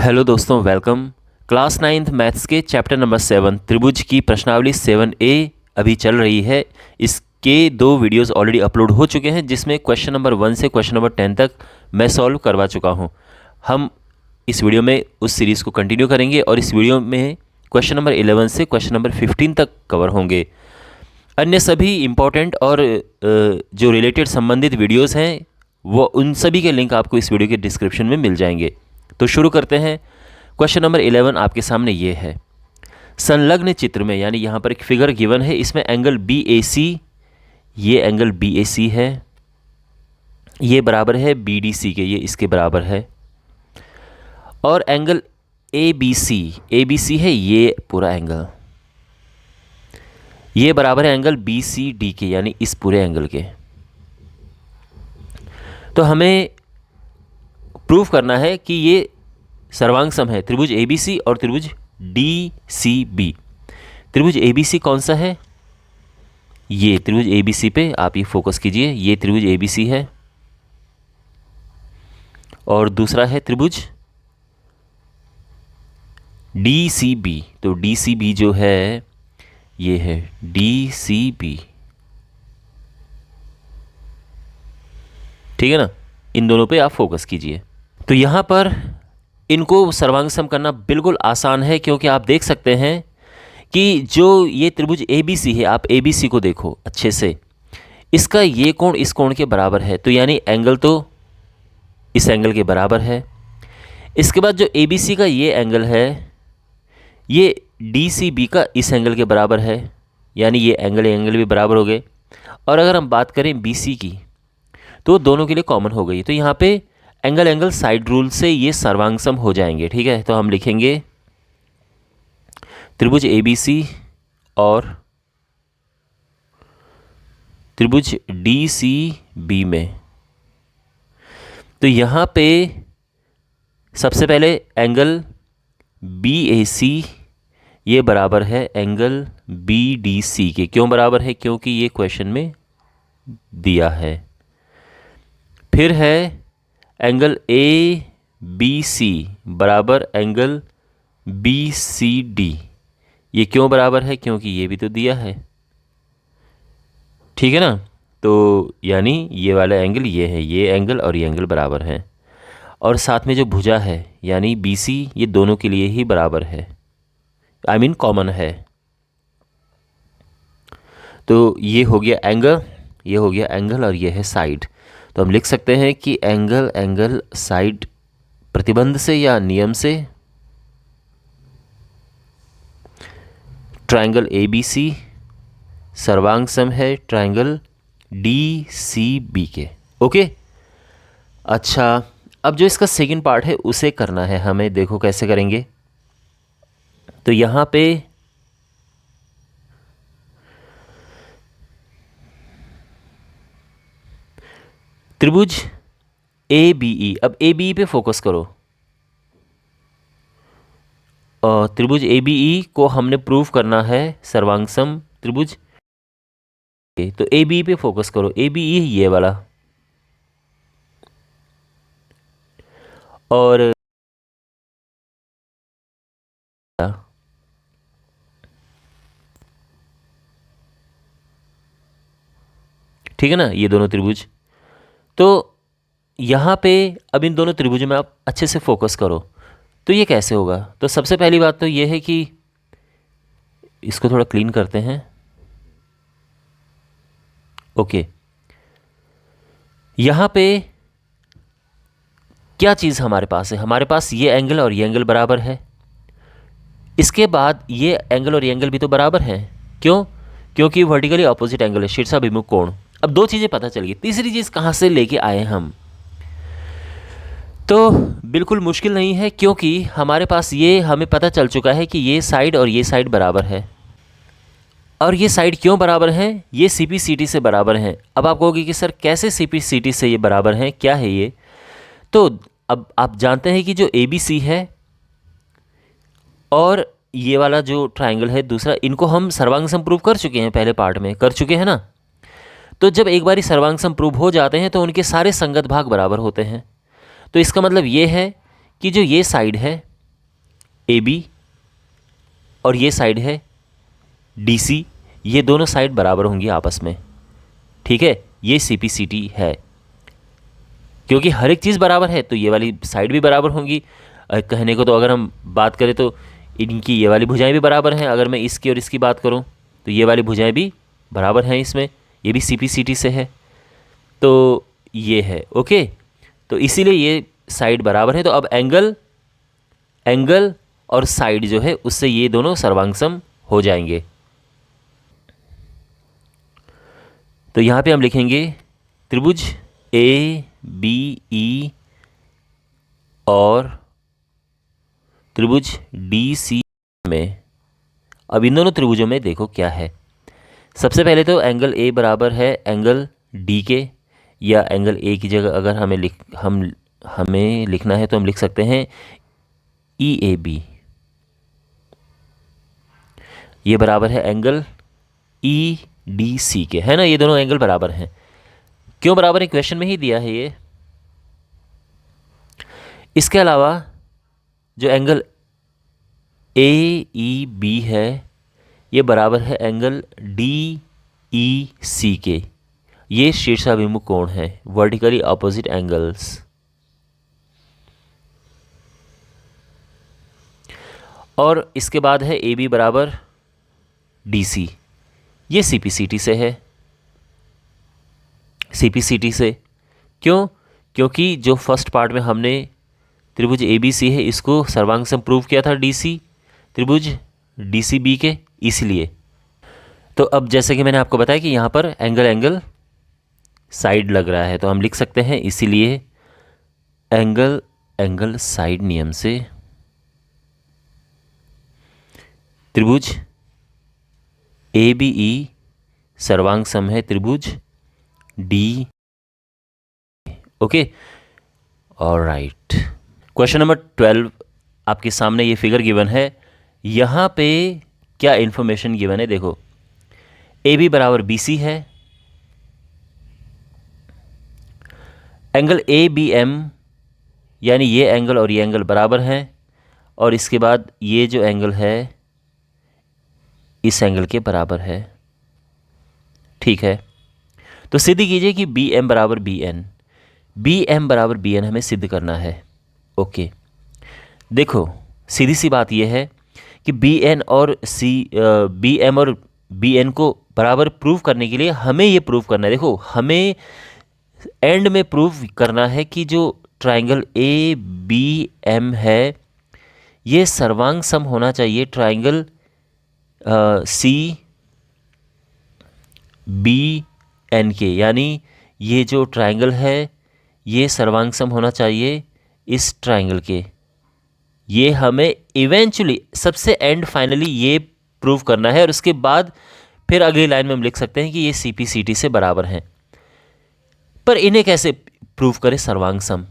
Hello दोस्तों, welcome. Class 9th maths के chapter number 7 त्रिभुज की प्रश्नावली 7A अभी चल रही है। इसके 2 वीडियोस ऑलरेडी अपलोड हो चुके हैं, जिसमें क्वेश्चन नंबर 1 से क्वेश्चन नंबर 10 तक मैं सॉल्व करवा चुका हूं। हम इस वीडियो में उस सीरीज़ को कंटिन्यू करेंगे और इस वीडियो में क्वेश्चन नंबर 11 से क्वेश्चन नंबर 15 तक कवर होंगे। अन्य सभी इम्पॉर्टेंट और जो रिलेटेड संबंधित वीडियोज़ हैं वो उन सभी के लिंक आपको इस वीडियो के डिस्क्रिप्शन में मिल जाएंगे। तो शुरू करते हैं। क्वेश्चन नंबर 11 आपके सामने ये है। संलग्न चित्र में, यानी यहाँ पर एक फिगर गिवन है, इसमें एंगल BAC, ये एंगल BAC है, ये बराबर है BDC के, ये इसके बराबर है। और एंगल ABC है, ये पूरा एंगल, ये बराबर है एंगल BCD के, यानी इस पूरे एंगल के। तो हमें प्रूफ करना है कि ये सर्वांग सम है त्रिभुज ABC और त्रिभुज DCB। त्रिभुज ABC कौन सा है? ये त्रिभुज ABC पे आप ये फोकस कीजिए। ये त्रिभुज ABC है और दूसरा है त्रिभुज DCB। तो DCB जो है ये है DCB, ठीक है ना। इन दोनों पे आप फोकस कीजिए। तो यहाँ पर इनको सर्वांग सम करना बिल्कुल आसान है, क्योंकि आप देख सकते हैं कि जो ये त्रिभुज ABC है, आप ABC को देखो अच्छे से, इसका ये कोण इस कोण के बराबर है, तो यानी एंगल तो इस एंगल के बराबर है। इसके बाद जो ABC का ये एंगल है, ये DCB का इस एंगल के बराबर है, यानी ये एंगल भी बराबर हो गए। और अगर हम बात करें BC की, तो दोनों के लिए कॉमन हो गई। तो यहाँ पे एंगल साइड रूल से ये सर्वांग सम हो जाएंगे, ठीक है। तो हम लिखेंगे त्रिभुज ABC और त्रिभुज DCB में। तो यहाँ पे सबसे पहले एंगल BAC ये बराबर है एंगल BDC के। क्यों बराबर है? क्योंकि ये क्वेश्चन में दिया है। फिर है एंगल ABC बराबर एंगल BCD। ये क्यों बराबर है? क्योंकि ये भी तो दिया है, ठीक है ना। तो यानी ये वाला एंगल ये है, ये एंगल और ये एंगल बराबर है। और साथ में जो भुजा है यानी BC, ये दोनों के लिए ही बराबर है, आई मीन कॉमन है। तो ये हो गया एंगल, ये हो गया एंगल और ये है साइड। तो हम लिख सकते हैं कि एंगल साइड प्रतिबंध से या नियम से ट्रायंगल ABC सर्वांग सम है ट्रायंगल DCB के। ओके, अच्छा, अब जो इसका सेकंड पार्ट है उसे करना है हमें। देखो कैसे करेंगे। तो यहाँ पे त्रिभुज ABE, अब ABE पे फोकस करो। त्रिभुज ABE को हमने प्रूव करना है सर्वांग सम त्रिभुज। तो ABE पे फोकस करो। ABE ये वाला, और ठीक है ना, ये दोनों त्रिभुज। तो यहाँ पे अब इन दोनों त्रिभुजों में आप अच्छे से फोकस करो। तो ये कैसे होगा? तो सबसे पहली बात तो ये है कि इसको थोड़ा क्लीन करते हैं। ओके, यहाँ पे क्या चीज़ हमारे पास है? हमारे पास ये एंगल और ये एंगल बराबर है। इसके बाद ये एंगल और ये एंगल भी तो बराबर है। क्यों? क्योंकि वर्टिकली ऑपोजिट एंगल है, शीर्षाभिमुख कोण। अब 2 चीज़ें पता चल गई। तीसरी चीज़ कहाँ से लेके आए हम? तो बिल्कुल मुश्किल नहीं है, क्योंकि हमारे पास ये हमें पता चल चुका है कि ये साइड और ये साइड बराबर है। और ये साइड क्यों बराबर है? ये CPCT से बराबर हैं। अब आप कहोगे कि सर कैसे CPCT से ये बराबर हैं, क्या है ये? तो अब आप जानते हैं कि जो ABC है और ये वाला जो ट्रायंगल है दूसरा, इनको हम सर्वांग सम प्रूव कर चुके हैं, पहले पार्ट में कर चुके हैं ना। तो जब एक बारी सर्वांग सम प्रूव हो जाते हैं तो उनके सारे संगत भाग बराबर होते हैं। तो इसका मतलब ये है कि जो ये साइड है ए बी और ये साइड है डी सी, ये दोनों साइड बराबर होंगी आपस में, ठीक है। ये सी पी सी टी है, क्योंकि हर एक चीज़ बराबर है तो ये वाली साइड भी बराबर होंगी। कहने को तो अगर हम बात करें तो इनकी ये वाली भुजाएं भी बराबर हैं। अगर मैं इसकी और इसकी बात करूं तो ये वाली भुजाएं भी बराबर हैं इसमें, ये भी सी पी सी टी से है, तो ये है ओके। तो इसीलिए ये साइड बराबर है। तो अब एंगल एंगल और साइड जो है उससे ये दोनों सर्वांगसम हो जाएंगे। तो यहाँ पे हम लिखेंगे त्रिभुज ए बी ई और त्रिभुज डी सी में, अब इन दोनों त्रिभुजों में देखो क्या है। सबसे पहले तो एंगल ए बराबर है एंगल डी के, या एंगल ए की जगह अगर हमें लिखना है तो हम लिख सकते हैं ई ए बी। ये बराबर है एंगल ई डी सी के, है ना। ये दोनों एंगल बराबर हैं। क्यों बराबर है, क्वेश्चन में ही दिया है ये। इसके अलावा जो एंगल ए ई बी है ये बराबर है एंगल डी ई सी के। ये शीर्षाभिमुख कोण है, वर्टिकली ऑपोजिट एंगल्स। और इसके बाद है ए बी बराबर डी सी, ये सी पी सी टी से है, सी पी सी टी से। क्यों, क्योंकि जो फर्स्ट पार्ट में हमने त्रिभुज ए बी सी है इसको सर्वांग प्रूव किया था डी सी त्रिभुज डी सी बी के, इसलिए। तो अब जैसे कि मैंने आपको बताया कि यहाँ पर एंगल एंगल साइड लग रहा है तो हम लिख सकते हैं इसीलिए एंगल एंगल साइड नियम से त्रिभुज ए बी ई सर्वांग सम है त्रिभुज D. Okay, alright. Question number 12 आपके सामने ये फिगर गिवन है। यहाँ पे क्या इन्फॉर्मेशन गिवन है देखो। ए बी बराबर बी सी है, एंगल ए बी एम यानी ये एंगल और ये एंगल बराबर हैं, और इसके बाद ये जो एंगल है इस एंगल के बराबर है, ठीक है। तो सिद्ध कीजिए कि बी एम बराबर बी एन, बी एम बराबर बी एन हमें सिद्ध करना है। ओके, देखो सीधी सी बात यह है कि बी एन और बी एम और बी एन को बराबर प्रूव करने के लिए हमें ये प्रूव करना है। देखो हमें एंड में प्रूव करना है कि जो ट्राइंगल ए बी एम है ये सर्वांग सम होना चाहिए ट्राइंगल सी बी एन के, यानी ये जो ट्राइंगल है ये सर्वांग सम होना चाहिए इस ट्राइंगल के। ये हमें इवेंचुअली सबसे एंड फाइनली ये प्रूव करना है, और उसके बाद फिर अगली लाइन में हम लिख सकते हैं कि ये सी पी सी टी से बराबर हैं। पर इन्हें कैसे प्रूव करें सर्वांग सम,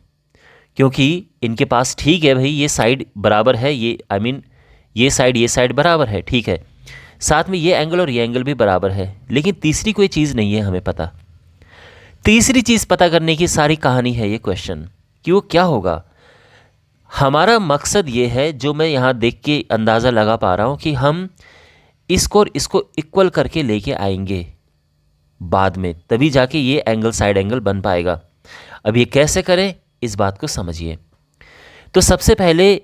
क्योंकि इनके पास ठीक है भाई ये साइड बराबर है, ये आई मीन ये साइड बराबर है, ठीक है। साथ में ये एंगल और ये एंगल भी बराबर है, लेकिन तीसरी कोई चीज़ नहीं है हमें पता। तीसरी चीज़ पता करने की सारी कहानी है ये क्वेश्चन कि वो क्या होगा। हमारा मकसद ये है, जो मैं यहाँ देख के अंदाज़ा लगा पा रहा हूँ, कि हम इसको और इसको इक्वल करके लेके आएंगे बाद में, तभी जाके ये एंगल साइड एंगल बन पाएगा। अब ये कैसे करें इस बात को समझिए। तो सबसे पहले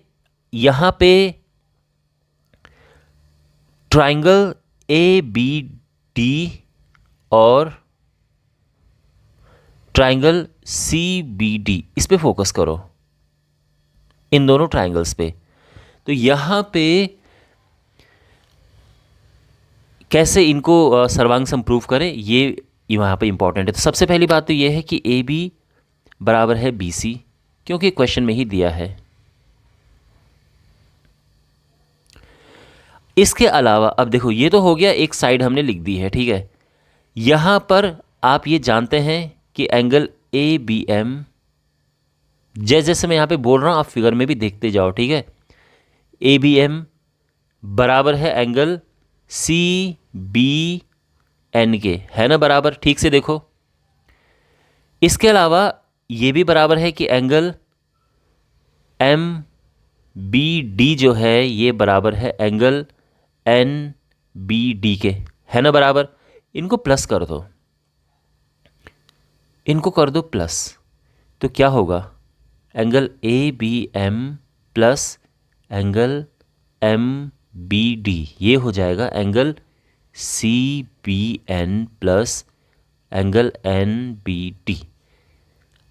यहाँ पे ट्राइंगल ए बी डी और ट्राइंगल सी बी डी, इस पे फोकस करो, इन दोनों ट्राइंगल्स पे। तो यहाँ पे कैसे इनको सर्वांग सम प्रूव करें ये वहाँ पे इंपॉर्टेंट है। तो सबसे पहली बात तो ये है कि ए बी बराबर है बी सी, क्योंकि क्वेश्चन में ही दिया है। इसके अलावा अब देखो ये तो हो गया, एक साइड हमने लिख दी है, ठीक है। यहाँ पर आप ये जानते हैं कि एंगल ए बी एम, जैसे जैसे मैं यहाँ पे बोल रहा हूँ आप फिगर में भी देखते जाओ, ठीक है। ए बी एम बराबर है एंगल सी बी एन के, है ना बराबर, ठीक से देखो। इसके अलावा ये भी बराबर है कि एंगल एम बी डी जो है ये बराबर है एंगल एन बी डी के, है ना बराबर। इनको प्लस कर दो, इनको कर दो प्लस, तो क्या होगा, angle A B M plus angle M B D, ये हो जाएगा angle C B N plus angle N B D.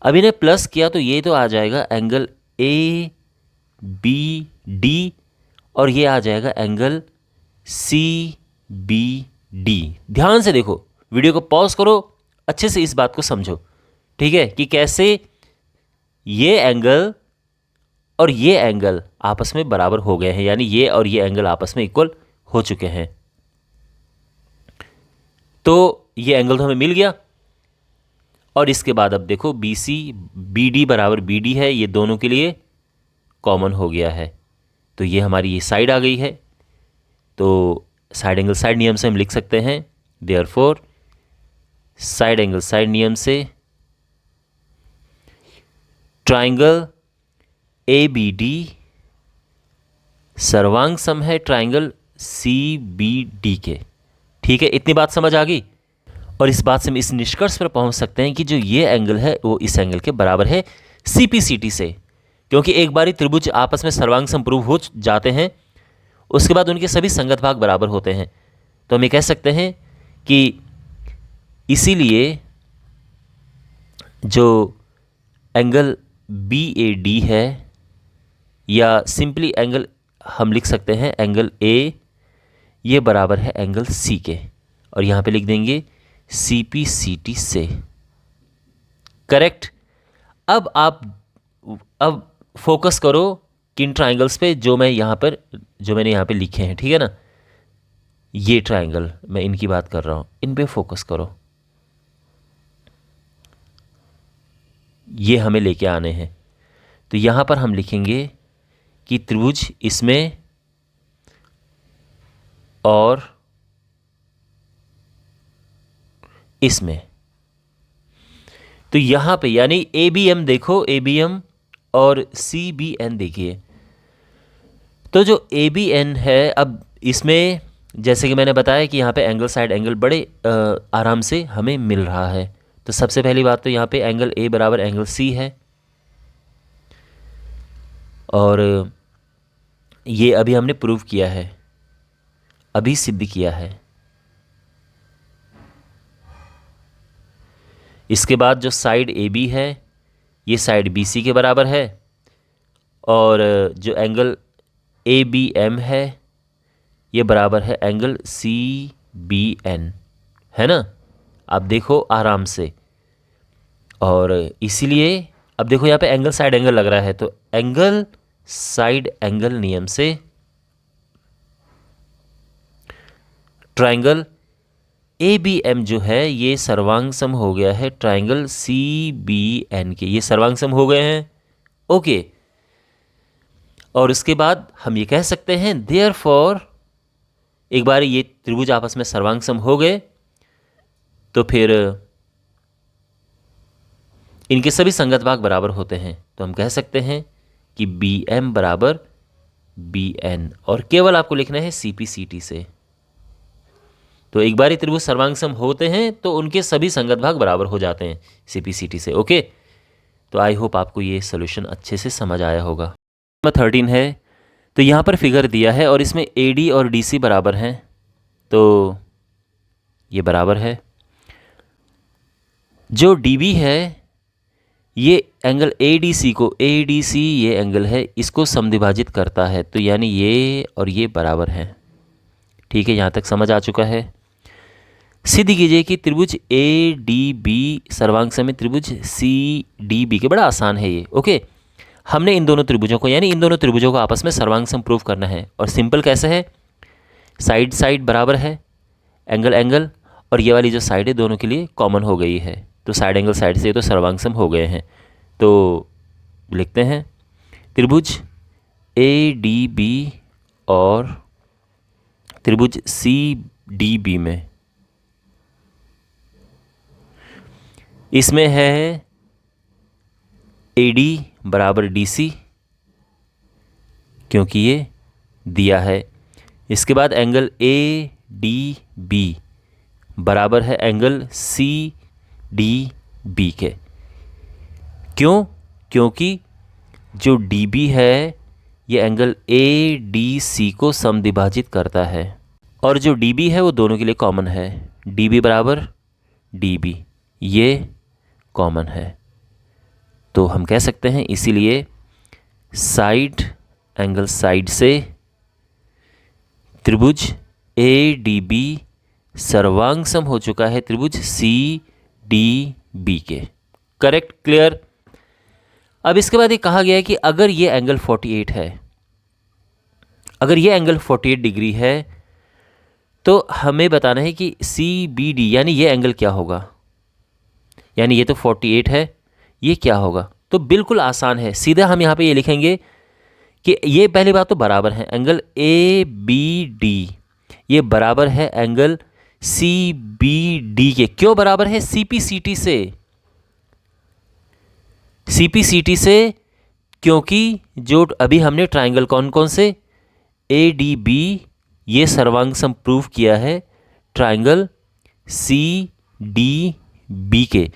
अब इन्हें प्लस किया तो ये तो आ जाएगा एंगल ए बी डी, और ये आ जाएगा एंगल सी बी डी। ध्यान से देखो, वीडियो को पॉज करो, अच्छे से इस बात को समझो, ठीक है, कि कैसे ये एंगल और ये एंगल आपस में बराबर हो गए हैं, यानी ये और ये एंगल आपस में इक्वल हो चुके हैं। तो ये एंगल तो हमें मिल गया, और इसके बाद अब देखो बी सी बी डी बराबर बी डी है, ये दोनों के लिए कॉमन हो गया है, तो ये हमारी ये साइड आ गई है। तो साइड एंगल साइड नियम से हम लिख सकते हैं, देयरफॉर साइड एंगल साइड नियम से ट्राइंगल ए बी डी सर्वांग सम है ट्राइंगल सी बी डी के। ठीक है, इतनी बात समझ आ गई। और इस बात से हम इस निष्कर्ष पर पहुंच सकते हैं कि जो ये एंगल है वो इस एंगल के बराबर है CPCT से, क्योंकि एक बार त्रिभुज आपस में सर्वांग समप्रूव हो जाते हैं उसके बाद उनके सभी संगत भाग बराबर होते हैं। तो हम ये कह सकते हैं कि इसीलिए जो एंगल BAD है, या सिंपली एंगल हम लिख सकते हैं एंगल A, ये बराबर है एंगल C के, और यहाँ पे लिख देंगे CPCT से। करेक्ट। अब फोकस करो किन ट्राइंगल्स पे जो मैंने यहाँ पे लिखे हैं, ठीक है ना। ये ट्राइंगल मैं इनकी बात कर रहा हूँ, इन पे फोकस करो, ये हमें लेके आने हैं। तो यहाँ पर हम लिखेंगे कि त्रिभुज इसमें और इसमें, तो यहाँ पे यानी ABM देखो, ABM और CBN देखिए। तो जो ABN है, अब इसमें जैसे कि मैंने बताया कि यहाँ पे एंगल साइड एंगल बड़े आराम से हमें मिल रहा है। तो सबसे पहली बात तो यहाँ पे एंगल A बराबर एंगल C है, और ये अभी हमने प्रूव किया है, अभी सिद्ध किया है। इसके बाद जो साइड AB है ये साइड BC के बराबर है, और जो एंगल ABM है ये बराबर है एंगल CBN, है ना। आप देखो आराम से, और इसीलिए अब देखो यहाँ पे एंगल साइड एंगल लग रहा है, तो एंगल साइड एंगल नियम से ट्राइंगल ABM जो है ये सर्वांग सम हो गया है ट्राइंगल CBN के, ये सर्वांग सम हो गए हैं। ओके, और उसके बाद हम ये कह सकते हैं देयरफॉर, एक बार ये त्रिभुज आपस में सर्वांग सम हो गए तो फिर इनके सभी संगत भाग बराबर होते हैं। तो हम कह सकते हैं कि BM बराबर BN, और केवल आपको लिखना है CPCT से। तो एक बार त्रिभुज सर्वांग सम होते हैं तो उनके सभी संगत भाग बराबर हो जाते हैं CPCT से। ओके, तो आई होप आपको ये सोल्यूशन अच्छे से समझ आया होगा। नंबर 13 है, तो यहाँ पर फिगर दिया है और इसमें AD और DC बराबर हैं, तो ये बराबर है। जो DB है ये एंगल ADC को, ADC ये एंगल है, इसको समद्विभाजित करता है, तो यानी ये और ये बराबर है। ठीक है, यहाँ तक समझ आ चुका है। सिद्ध कीजिए कि त्रिभुज ADB सर्वांग सम त्रिभुज CDB के, बड़ा आसान है ये। ओके, हमने इन दोनों त्रिभुजों को, यानी इन दोनों त्रिभुजों को आपस में सर्वांग सम प्रूव करना है, और सिंपल कैसे है, साइड साइड बराबर है, एंगल एंगल, और ये वाली जो साइड है दोनों के लिए कॉमन हो गई है, तो साइड एंगल साइड से तो सर्वांग सम हो गए हैं। तो लिखते हैं त्रिभुज ADB और त्रिभुज CDB में, इसमें है AD बराबर DC, क्योंकि ये दिया है। इसके बाद एंगल ए डी बी बराबर है एंगल सी डी बी के। क्यों? क्योंकि जो डी बी है ये एंगल ए डी सी को समद्विभाजित करता है, और जो डी बी है वो दोनों के लिए कॉमन है। डी बी बराबर डी बी, ये कॉमन है। तो हम कह सकते हैं इसीलिए साइड, एंगल साइड से त्रिभुज ए डी बी सर्वांग सम हो चुका है त्रिभुज सी डी बी के। Correct, clear. अब इसके बाद ये कहा गया है कि अगर ये एंगल 48 है, अगर ये एंगल 48 डिग्री है, तो हमें बताना है कि सी बी डी यानी ये एंगल क्या होगा। यानी ये तो 48 है, ये क्या होगा। तो बिल्कुल आसान है, सीधा हम यहाँ पे ये लिखेंगे कि ये पहली बात तो बराबर है एंगल ए बी डी, ये बराबर है एंगल सी बी डी के। क्यों बराबर है? सी पी सी टी से, सी पी सी टी से, क्योंकि जो अभी हमने ट्राइंगल कौन कौन से ए डी बी ये सर्वांग सम प्रूव किया है ट्राइंगल सी डी बी के।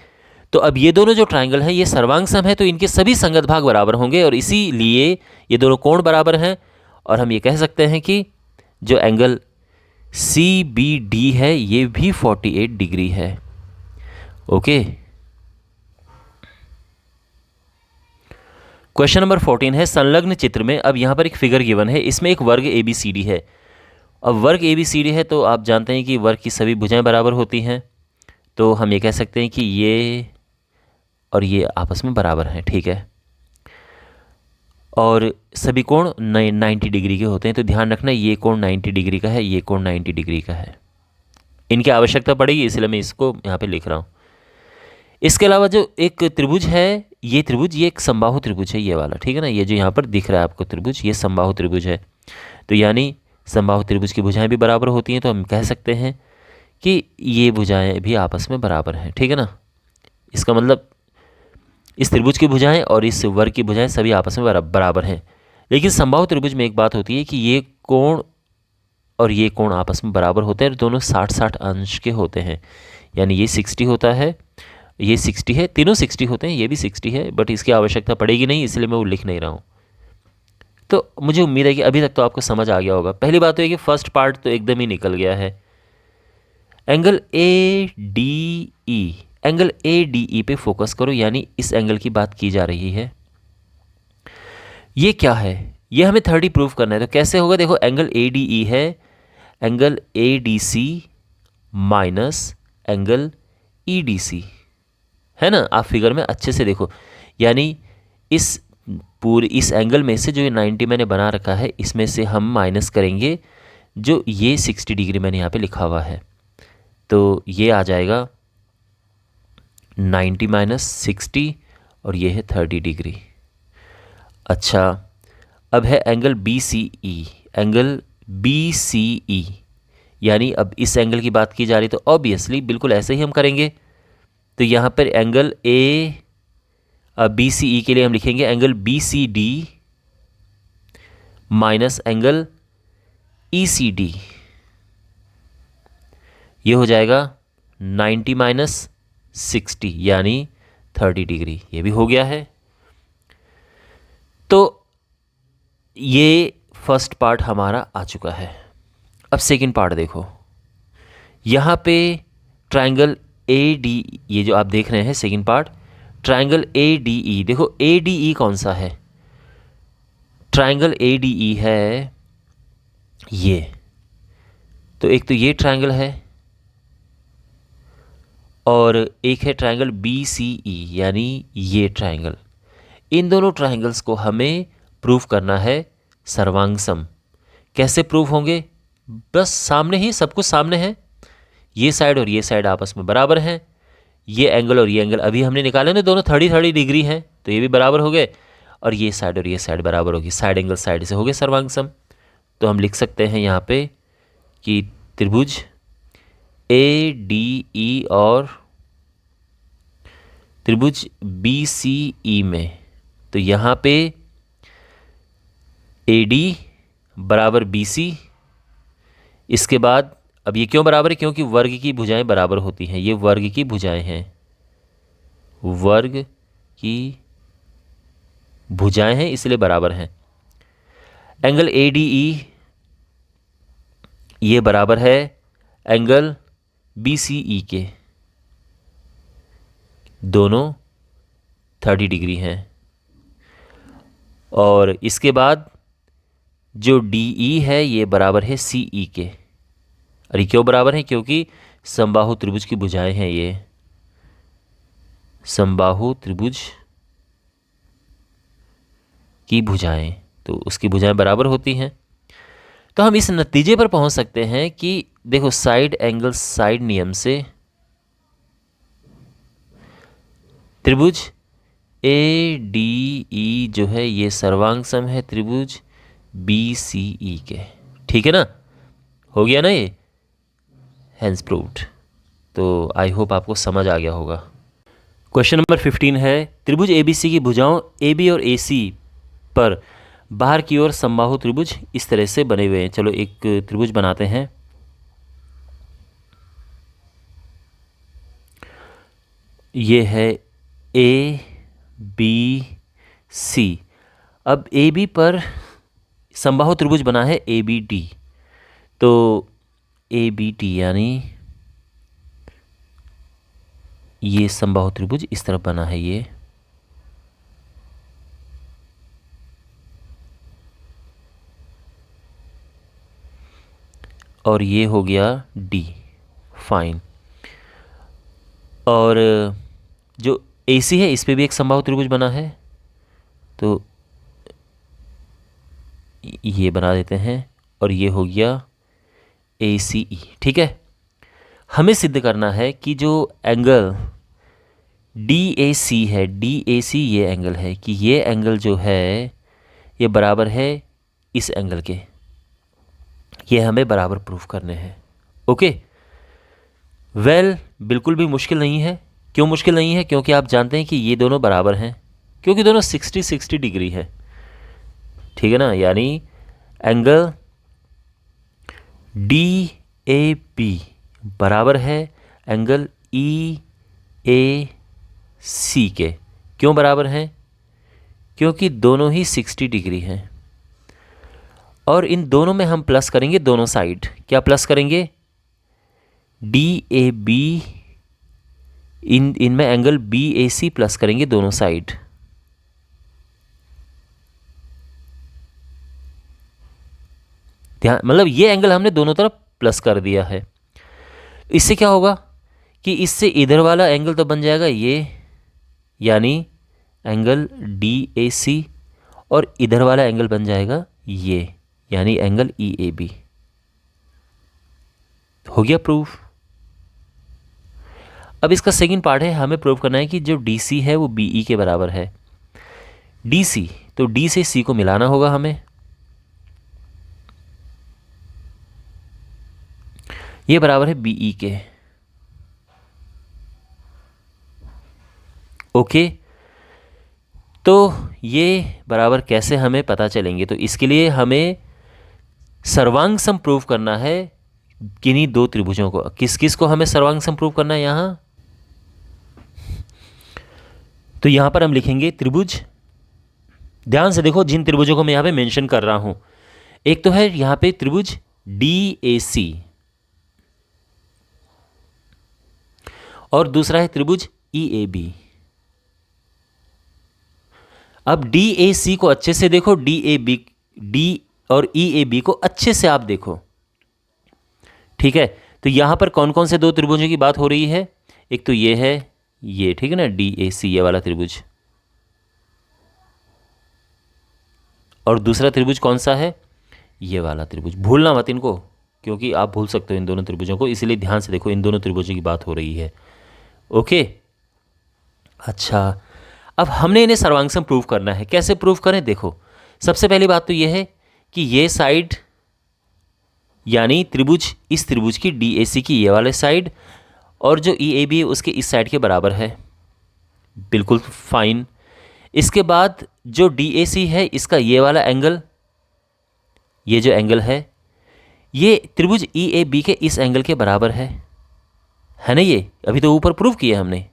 तो अब ये दोनों जो ट्राइंगल हैं ये सर्वांग सम है, तो इनके सभी संगत भाग बराबर होंगे और इसीलिए ये दोनों कोण बराबर हैं। और हम ये कह सकते हैं कि जो एंगल सी बी डी है ये भी 48 डिग्री है। ओके। क्वेश्चन नंबर 14 है संलग्न चित्र में, अब यहाँ पर एक फिगर गिवन है, इसमें एक वर्ग ए बी सी डी है। अब वर्ग ए बी सी डी है तो आप जानते हैं कि वर्ग की सभी भुजाएं बराबर होती हैं, तो हम ये कह सकते हैं कि ये और ये आपस में बराबर हैं, ठीक है। और सभी कोण 90 डिग्री के होते हैं, तो ध्यान रखना ये कोण 90 डिग्री का है, ये कोण 90 डिग्री का है। इनकी आवश्यकता पड़ेगी इसलिए मैं इसको यहाँ पे लिख रहा हूँ। इसके अलावा जो एक त्रिभुज है, ये त्रिभुज, ये एक समबाहु त्रिभुज है, ये वाला, ठीक है ना। ये जो यहाँ पर दिख रहा है आपको त्रिभुज, ये समबाहु त्रिभुज है। तो यानी समबाहु त्रिभुज की भुजाएं भी बराबर होती हैं, तो हम कह सकते हैं कि ये भुजाएं भी आपस में बराबर हैं, ठीक है ना। इसका मतलब इस त्रिभुज की भुजाएं और इस वर्ग की भुजाएं सभी आपस में बराबर हैं। लेकिन समबाहु त्रिभुज में एक बात होती है कि ये कोण और ये कोण आपस में बराबर होते हैं, दोनों 60-60 अंश के होते हैं। यानी ये 60 होता है, ये 60 है, तीनों 60 होते हैं, ये भी 60 है, बट इसकी आवश्यकता पड़ेगी नहीं इसलिए मैं वो लिख नहीं रहा हूँ। तो मुझे उम्मीद है कि अभी तक तो आपको समझ आ गया होगा। पहली बात तो है कि फर्स्ट पार्ट तो एकदम ही निकल गया है। Angle A D E, angle A D ई पे फोकस करो, यानी इस एंगल की बात की जा रही है। ये क्या है? ये हमें 30 प्रूफ करना है। तो कैसे होगा? देखो, एंगल ए डी ई है angle A D C minus angle E D C, है ना। आप फिगर में अच्छे से देखो, यानी इस एंगल में से जो ये 90 मैंने बना रखा है, इसमें से हम माइनस करेंगे जो ये 60 डिग्री मैंने यहाँ पे लिखा हुआ है। तो ये आ जाएगा 90 माइनस 60 और ये है 30 डिग्री। अच्छा, अब है एंगल बी सी ई, एंगल बी सी ई, यानी अब इस एंगल की बात की जा रही, तो ऑब्वियसली बिल्कुल ऐसे ही हम करेंगे। तो यहाँ पर एंगल ए बी सी ई के लिए हम लिखेंगे angle B C D minus angle E C D. ये हो जाएगा 90 माइनस 60 यानी 30 डिग्री। ये भी हो गया है। तो ये फर्स्ट पार्ट हमारा आ चुका है। अब सेकंड पार्ट देखो, यहाँ पे ट्राइंगल ए डी, ये जो आप देख रहे हैं second part, triangle A D ई। देखो ए डी ई कौन सा है? ट्राइंगल ए डी ई है ये। तो एक तो ये ट्राइंगल है और एक है ट्राइंगल बी सी ई, यानी ये ट्राइंगल। इन दोनों ट्राइंगल्स को हमें प्रूफ करना है सर्वांग सम। कैसे प्रूफ होंगे? बस सामने ही, सब कुछ सामने है। ये साइड और ये साइड आपस में बराबर हैं। ये एंगल और ये एंगल अभी हमने निकाले ना, दोनों 30-30 डिग्री हैं, तो ये भी बराबर हो गए। और ये साइड और ये साइड बराबर होगी, साइड एंगल साइड से हो गए सर्वांग सम। तो हम लिख सकते हैं यहाँ पे कि त्रिभुज ए डी ई और त्रिभुज बी सी ई में, तो यहाँ पे AD बराबर BC। इसके बाद अब ये क्यों बराबर है? क्योंकि वर्ग की भुजाएं बराबर होती हैं, ये वर्ग की भुजाएं हैं, वर्ग की भुजाएं हैं इसलिए बराबर हैं। एंगल ADE ये बराबर है एंगल BCE के, दोनों 30 डिग्री हैं। और इसके बाद जो DE है ये बराबर है CE के। और ये क्यों बराबर है? क्योंकि समबाहु त्रिभुज की भुजाएं हैं, ये समबाहु त्रिभुज की भुजाएं, तो उसकी भुजाएं बराबर होती हैं। तो हम इस नतीजे पर पहुंच सकते हैं कि देखो साइड एंगल साइड नियम से त्रिभुज ADE जो है ये सर्वांग सम है त्रिभुज BCE के। ठीक है ना, हो गया ना ये, हैंस प्रूव्ड। तो आई होप आपको समझ आ गया होगा। क्वेश्चन नंबर 15 है, त्रिभुज ABC की भुजाओं AB और AC पर बाहर की ओर समबाहु त्रिभुज इस तरह से बने हुए हैं। चलो एक त्रिभुज बनाते हैं। ये है ABC। अब AB पर समबाहु त्रिभुज बना है ABD, तो ABD यानी ये समबाहु त्रिभुज इस तरफ बना है ये, और ये हो गया D, फाइन। और जो AC है इस पे भी एक समबाहु त्रिभुज बना है, तो ये बना देते हैं और ये हो गया ACE। ठीक है, हमें सिद्ध करना है कि जो एंगल DAC है, DAC ये एंगल है कि ये एंगल जो है ये बराबर है इस एंगल के, ये हमें बराबर प्रूफ करने हैं। ओके, वेल बिल्कुल भी मुश्किल नहीं है। क्यों मुश्किल नहीं है? क्योंकि आप जानते हैं कि ये दोनों बराबर हैं, क्योंकि दोनों 60-60 डिग्री है। ठीक है ना, यानी एंगल DAB बराबर है एंगल EAC के। क्यों बराबर हैं? क्योंकि दोनों ही 60 डिग्री हैं। और इन दोनों में हम प्लस करेंगे दोनों साइड। क्या प्लस करेंगे? DAB इनमें एंगल BAC प्लस करेंगे दोनों साइड। ध्यान, मतलब ये एंगल हमने दोनों तरफ प्लस कर दिया है। इससे क्या होगा कि इससे इधर वाला एंगल तो बन जाएगा ये, यानी एंगल DAC, और इधर वाला एंगल बन जाएगा ये, यानी एंगल EAB। हो गया प्रूफ। अब इसका सेकंड पार्ट है, हमें प्रूव करना है कि जो DC है वो BE के बराबर है। DC, तो D से C को मिलाना होगा हमें। ये बराबर है BE के। ओके, तो ये बराबर कैसे हमें पता चलेंगे? तो इसके लिए हमें सर्वांग सम प्रूव करना है किन्हीं दो त्रिभुजों को। किस किस को हमें सर्वांग सम प्रूव करना है यहाँ? तो यहाँ पर हम लिखेंगे त्रिभुज, ध्यान से देखो जिन त्रिभुजों को मैं यहाँ पे मेंशन कर रहा हूँ। एक तो है यहाँ पे त्रिभुज DAC, और दूसरा है त्रिभुज EAB। अब DAC को अच्छे से देखो, D और EAB को अच्छे से आप देखो। ठीक है, तो यहां पर कौन कौन से दो त्रिभुजों की बात हो रही है? एक तो ये है, ये, ठीक है ना, DAC ये वाला त्रिभुज, और दूसरा त्रिभुज कौन सा है? ये वाला त्रिभुज। भूलना मत इनको, क्योंकि आप भूल सकते हो इन दोनों त्रिभुजों को, इसलिए ध्यान से देखो इन दोनों त्रिभुजों की बात हो रही है। ओके, अच्छा, अब हमने इन्हें सर्वांगसम प्रूव करना है। कैसे प्रूव करें? देखो, सबसे पहली बात तो यह है कि ये साइड यानी त्रिभुज, इस त्रिभुज की DAC की ये वाले साइड और जो EAB है उसके इस साइड के बराबर है। बिल्कुल फाइन। इसके बाद जो DAC है इसका ये वाला एंगल ये जो एंगल है ये त्रिभुज ई ए बी के इस एंगल के बराबर है ना, ये अभी तो ऊपर प्रूव किया हमने।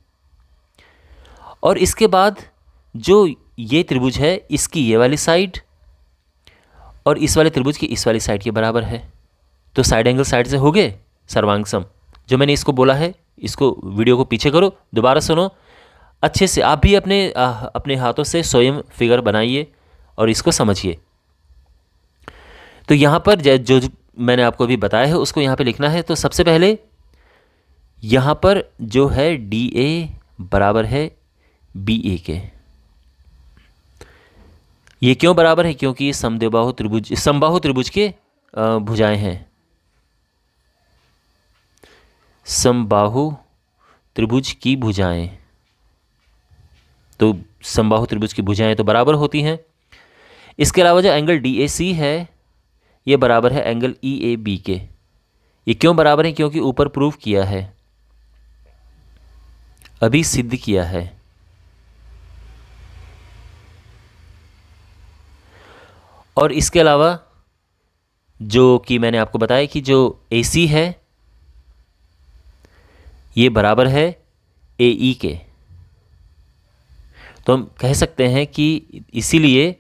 और इसके बाद जो ये त्रिभुज है इसकी ये वाली साइड और इस वाले त्रिभुज की इस वाली साइड के बराबर है। तो साइड एंगल साइड से हो गए सर्वांग सम। जो मैंने इसको बोला है, इसको वीडियो को पीछे करो, दोबारा सुनो अच्छे से। आप भी अपने हाथों से स्वयं फिगर बनाइए और इसको समझिए। तो यहाँ पर जो मैंने आपको अभी बताया है उसको यहाँ पे लिखना है। तो सबसे पहले यहाँ पर जो है डी ए बराबर है बी ए के। ये क्यों बराबर है? क्योंकि ये समबाहु त्रिभुज के भुजाएं हैं। समबाहु त्रिभुज की भुजाएं, तो समबाहु त्रिभुज की भुजाएं तो बराबर होती हैं। इसके अलावा जो एंगल डी ए सी है ये बराबर है एंगल ई ए बी के। ये क्यों बराबर है? क्योंकि ऊपर प्रूव किया है, अभी सिद्ध किया है। और इसके अलावा जो कि मैंने आपको बताया कि जो ए सी है ये बराबर है ए ई के। तो हम कह सकते हैं कि इसीलिए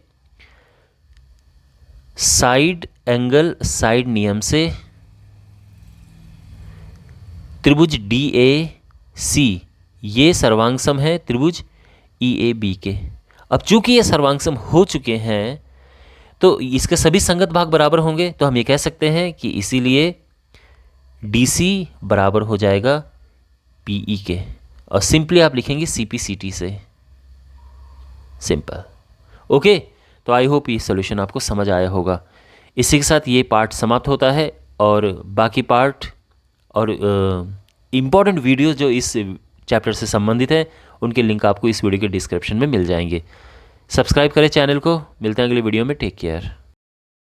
साइड एंगल साइड नियम से त्रिभुज डी ए सी ये सर्वांगसम है त्रिभुज ई ए बी के। अब चूंकि ये सर्वांगसम हो चुके हैं तो इसके सभी संगत भाग बराबर होंगे। तो हम ये कह सकते हैं कि इसीलिए डी सी बराबर हो जाएगा पी ई के। और सिंपली आप लिखेंगे सी पी सी टी से, सिंपल। ओके, तो आई होप ये सोल्यूशन आपको समझ आया होगा। इसी के साथ ये पार्ट समाप्त होता है और बाकी पार्ट और इम्पॉर्टेंट वीडियोस जो इस चैप्टर से संबंधित है उनके लिंक आपको इस वीडियो के डिस्क्रिप्शन में मिल जाएंगे। सब्सक्राइब करें चैनल को। मिलते हैं अगले वीडियो में। Take care.